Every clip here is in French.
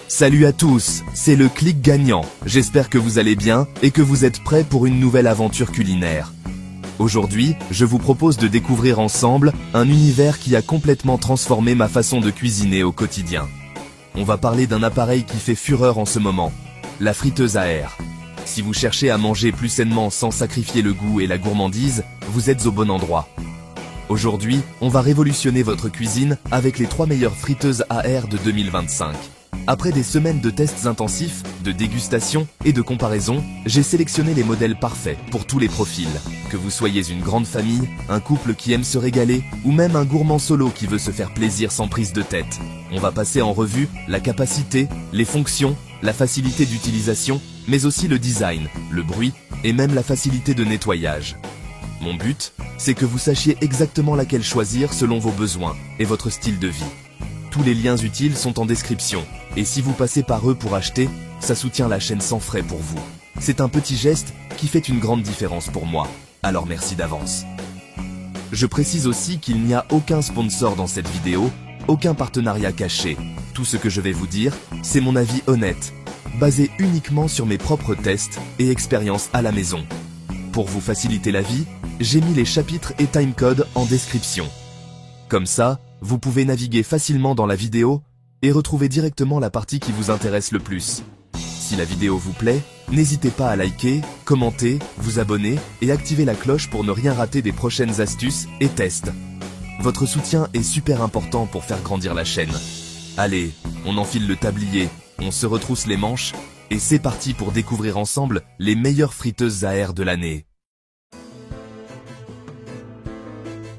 Salut à tous, c'est le Clic Gagnant. J'espère que vous allez bien et que vous êtes prêts pour une nouvelle aventure culinaire. Aujourd'hui, je vous propose de découvrir ensemble un univers qui a complètement transformé ma façon de cuisiner au quotidien. On va parler d'un appareil qui fait fureur en ce moment, la friteuse à air. Si vous cherchez à manger plus sainement sans sacrifier le goût et la gourmandise, vous êtes au bon endroit. Aujourd'hui, on va révolutionner votre cuisine avec les 3 meilleures friteuses à air de 2025. Après des semaines de tests intensifs, de dégustation et de comparaison, j'ai sélectionné les modèles parfaits pour tous les profils. Que vous soyez une grande famille, un couple qui aime se régaler ou même un gourmand solo qui veut se faire plaisir sans prise de tête. On va passer en revue la capacité, les fonctions, la facilité d'utilisation, mais aussi le design, le bruit et même la facilité de nettoyage. Mon but, c'est que vous sachiez exactement laquelle choisir selon vos besoins et votre style de vie. Tous les liens utiles sont en description, et si vous passez par eux pour acheter, ça soutient la chaîne sans frais pour vous. C'est un petit geste qui fait une grande différence pour moi, alors merci d'avance. Je précise aussi qu'il n'y a aucun sponsor dans cette vidéo, aucun partenariat caché. Tout ce que je vais vous dire, c'est mon avis honnête, basé uniquement sur mes propres tests et expériences à la maison. Pour vous faciliter la vie, j'ai mis les chapitres et timecodes en description. Comme ça, vous pouvez naviguer facilement dans la vidéo et retrouver directement la partie qui vous intéresse le plus. Si la vidéo vous plaît, n'hésitez pas à liker, commenter, vous abonner et activer la cloche pour ne rien rater des prochaines astuces et tests. Votre soutien est super important pour faire grandir la chaîne. Allez, on enfile le tablier, on se retrousse les manches et c'est parti pour découvrir ensemble les meilleures friteuses à air de l'année.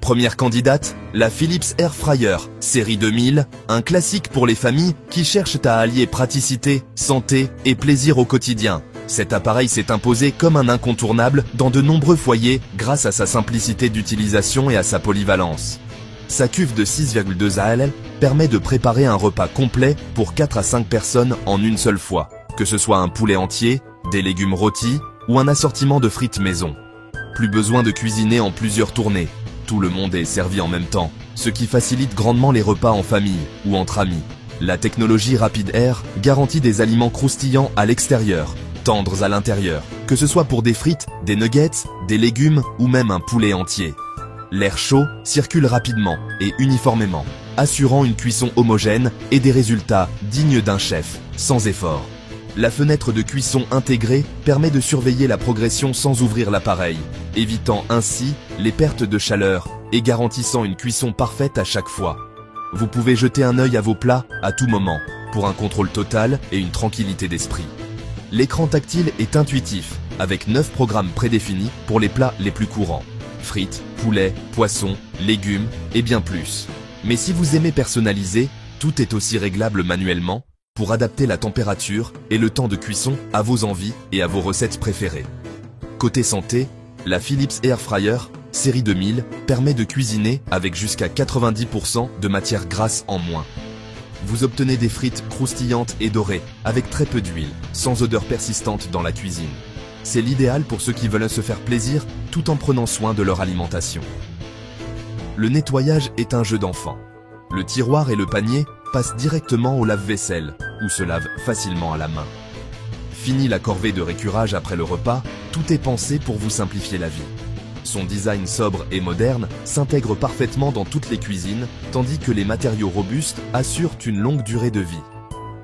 Première candidate, la Philips Air Fryer, série 2000, un classique pour les familles qui cherchent à allier praticité, santé et plaisir au quotidien. Cet appareil s'est imposé comme un incontournable dans de nombreux foyers grâce à sa simplicité d'utilisation et à sa polyvalence. Sa cuve de 6,2 AL permet de préparer un repas complet pour 4 à 5 personnes en une seule fois, que ce soit un poulet entier, des légumes rôtis ou un assortiment de frites maison. Plus besoin de cuisiner en plusieurs tournées. Tout le monde est servi en même temps, ce qui facilite grandement les repas en famille ou entre amis. La technologie Rapid Air garantit des aliments croustillants à l'extérieur, tendres à l'intérieur, que ce soit pour des frites, des nuggets, des légumes ou même un poulet entier. L'air chaud circule rapidement et uniformément, assurant une cuisson homogène et des résultats dignes d'un chef, sans effort. La fenêtre de cuisson intégrée permet de surveiller la progression sans ouvrir l'appareil, évitant ainsi les pertes de chaleur et garantissant une cuisson parfaite à chaque fois. Vous pouvez jeter un œil à vos plats à tout moment, pour un contrôle total et une tranquillité d'esprit. L'écran tactile est intuitif, avec 9 programmes prédéfinis pour les plats les plus courants. Frites, poulet, poissons, légumes et bien plus. Mais si vous aimez personnaliser, tout est aussi réglable manuellement, pour adapter la température et le temps de cuisson à vos envies et à vos recettes préférées. Côté santé, la Philips Air Fryer série 2000 permet de cuisiner avec jusqu'à 90% de matière grasse en moins. Vous obtenez des frites croustillantes et dorées avec très peu d'huile, sans odeur persistante dans la cuisine. C'est l'idéal pour ceux qui veulent se faire plaisir tout en prenant soin de leur alimentation. Le nettoyage est un jeu d'enfant. Le tiroir et le panier passent directement au lave-vaisselle, où se lave facilement à la main. Fini la corvée de récurage après le repas, tout est pensé pour vous simplifier la vie. Son design sobre et moderne s'intègre parfaitement dans toutes les cuisines, tandis que les matériaux robustes assurent une longue durée de vie.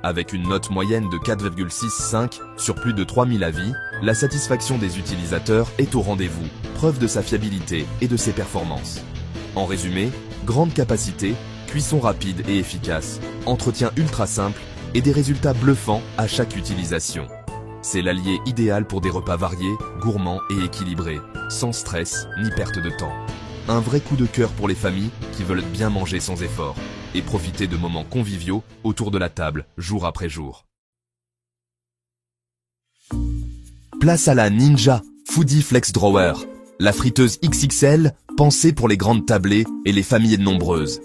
Avec une note moyenne de 4,65 sur plus de 3000 avis, la satisfaction des utilisateurs est au rendez-vous, preuve de sa fiabilité et de ses performances. En résumé, grande capacité, cuisson rapide et efficace, entretien ultra simple et des résultats bluffants à chaque utilisation. C'est l'allié idéal pour des repas variés, gourmands et équilibrés, sans stress ni perte de temps. Un vrai coup de cœur pour les familles qui veulent bien manger sans effort et profiter de moments conviviaux autour de la table, jour après jour. Place à la Ninja Foodie Flex Drawer, la friteuse XXL pensée pour les grandes tablées et les familles nombreuses.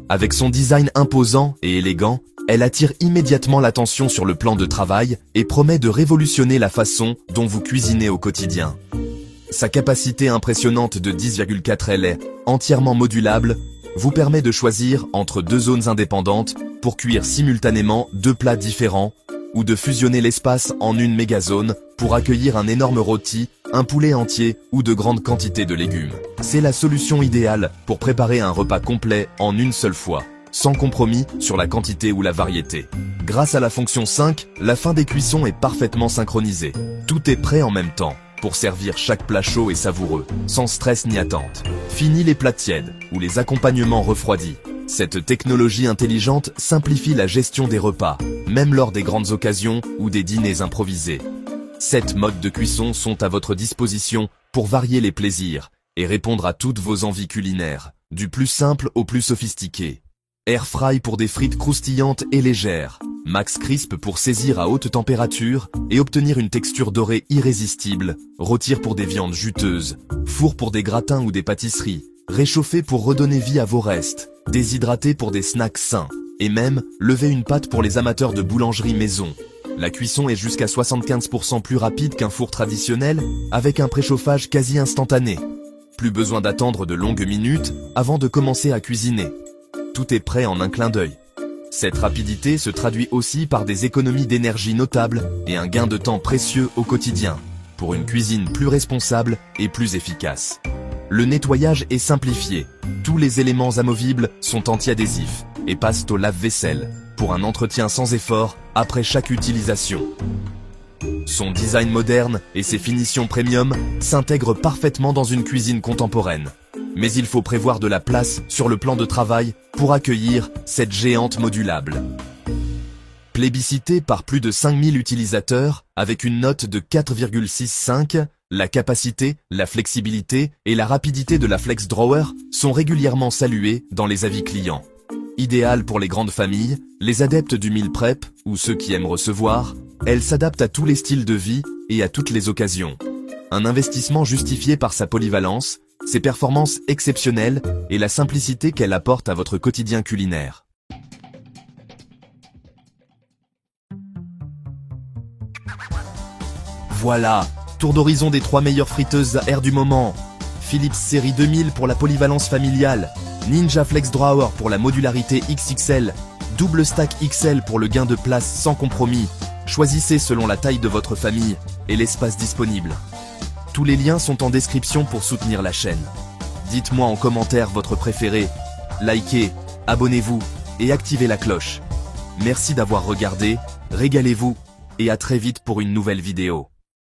Avec son design imposant et élégant, elle attire immédiatement l'attention sur le plan de travail et promet de révolutionner la façon dont vous cuisinez au quotidien. Sa capacité impressionnante de 10,4 L est entièrement modulable, vous permet de choisir entre deux zones indépendantes pour cuire simultanément deux plats différents ou de fusionner l'espace en une mégazone pour accueillir un énorme rôti, un poulet entier ou de grandes quantités de légumes. C'est la solution idéale pour préparer un repas complet en une seule fois, sans compromis sur la quantité ou la variété. Grâce à la fonction 5, la fin des cuissons est parfaitement synchronisée. Tout est prêt en même temps pour servir chaque plat chaud et savoureux, sans stress ni attente. Fini les plats tièdes ou les accompagnements refroidis. Cette technologie intelligente simplifie la gestion des repas, même lors des grandes occasions ou des dîners improvisés. 7 modes de cuisson sont à votre disposition pour varier les plaisirs et répondre à toutes vos envies culinaires, du plus simple au plus sophistiqué. Air fry pour des frites croustillantes et légères. Max Crisp pour saisir à haute température et obtenir une texture dorée irrésistible. Rôtir pour des viandes juteuses. Four pour des gratins ou des pâtisseries. Réchauffer pour redonner vie à vos restes. Déshydrater pour des snacks sains. Et même, lever une pâte pour les amateurs de boulangerie maison. La cuisson est jusqu'à 75% plus rapide qu'un four traditionnel, avec un préchauffage quasi instantané. Plus besoin d'attendre de longues minutes avant de commencer à cuisiner. Tout est prêt en un clin d'œil. Cette rapidité se traduit aussi par des économies d'énergie notables et un gain de temps précieux au quotidien, pour une cuisine plus responsable et plus efficace. Le nettoyage est simplifié. Tous les éléments amovibles sont anti-adhésifs et passent au lave-vaisselle, pour un entretien sans effort après chaque utilisation. Son design moderne et ses finitions premium s'intègrent parfaitement dans une cuisine contemporaine. Mais il faut prévoir de la place sur le plan de travail pour accueillir cette géante modulable. Plébiscitée par plus de 5000 utilisateurs, avec une note de 4,65, la capacité, la flexibilité et la rapidité de la Flex Drawer sont régulièrement saluées dans les avis clients. Idéale pour les grandes familles, les adeptes du meal prep ou ceux qui aiment recevoir, elle s'adapte à tous les styles de vie et à toutes les occasions. Un investissement justifié par sa polyvalence, ses performances exceptionnelles et la simplicité qu'elle apporte à votre quotidien culinaire. Voilà, tour d'horizon des 3 meilleures friteuses à air du moment. Philips série 2000 pour la polyvalence familiale, Ninja Flex Drawer pour la modularité XXL, Double Stack XL pour le gain de place sans compromis. Choisissez selon la taille de votre famille et l'espace disponible. Tous les liens sont en description pour soutenir la chaîne. Dites-moi en commentaire votre préféré, likez, abonnez-vous et activez la cloche. Merci d'avoir regardé, régalez-vous et à très vite pour une nouvelle vidéo.